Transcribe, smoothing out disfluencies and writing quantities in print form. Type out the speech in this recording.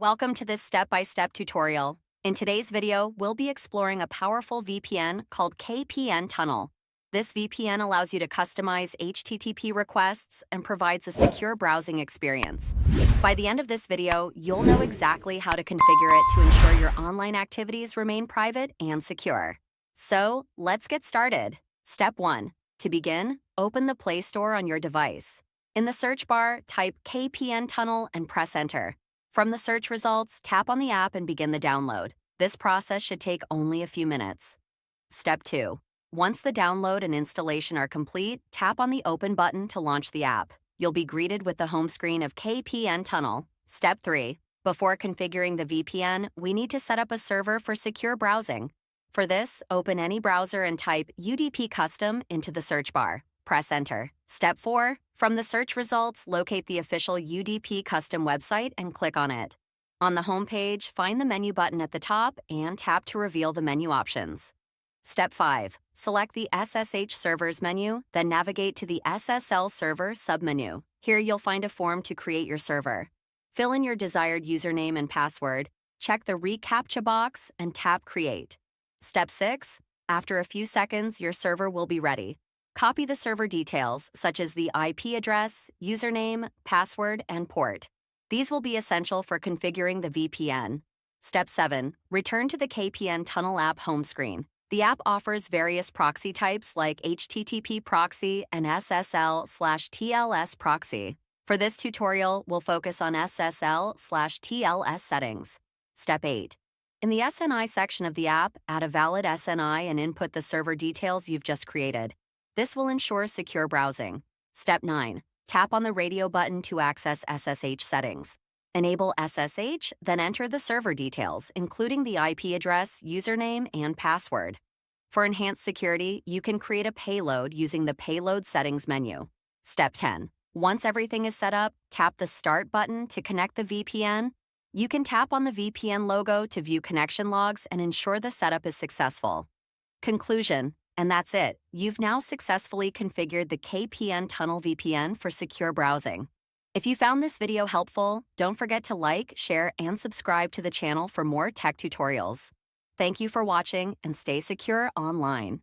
Welcome to this step-by-step tutorial. In today's video, we'll be exploring a powerful VPN called KPN Tunnel. This VPN allows you to customize HTTP requests and provides a secure browsing experience. By the end of this video, you'll know exactly how to configure it to ensure your online activities remain private and secure. So, let's get started. Step 1. To begin, open the Play Store on your device. In the search bar, type KPN Tunnel and press Enter. From the search results, tap on the app and begin the download. This process should take only a few minutes. Step 2. Once the download and installation are complete, tap on the Open button to launch the app. You'll be greeted with the home screen of KPN Tunnel. Step 3. Before configuring the VPN, we need to set up a server for secure browsing. For this, open any browser and type UDP Custom into the search bar. Press Enter. Step 4. From the search results, locate the official UDP Custom website and click on it. On the home page, find the menu button at the top and tap to reveal the menu options. Step 5. Select the SSH Servers menu, then navigate to the SSL Server submenu. Here you'll find a form to create your server. Fill in your desired username and password, check the reCAPTCHA box, and tap Create. Step 6. After a few seconds, your server will be ready. Copy the server details, such as the IP address, username, password, and port. These will be essential for configuring the VPN. Step 7. Return to the KPN Tunnel app home screen. The app offers various proxy types like HTTP proxy and SSL/TLS proxy. For this tutorial, we'll focus on SSL/TLS settings. Step 8. In the SNI section of the app, add a valid SNI and input the server details you've just created. This will ensure secure browsing. Step 9. Tap on the radio button to access SSH settings. Enable SSH, then enter the server details, including the IP address, username, and password. For enhanced security, you can create a payload using the Payload Settings menu. Step 10. Once everything is set up, tap the Start button to connect the VPN. You can tap on the VPN logo to view connection logs and ensure the setup is successful. Conclusion. And that's it. You've now successfully configured the KPN Tunnel VPN for secure browsing. If you found this video helpful, don't forget to like, share, and subscribe to the channel for more tech tutorials. Thank you for watching and stay secure online.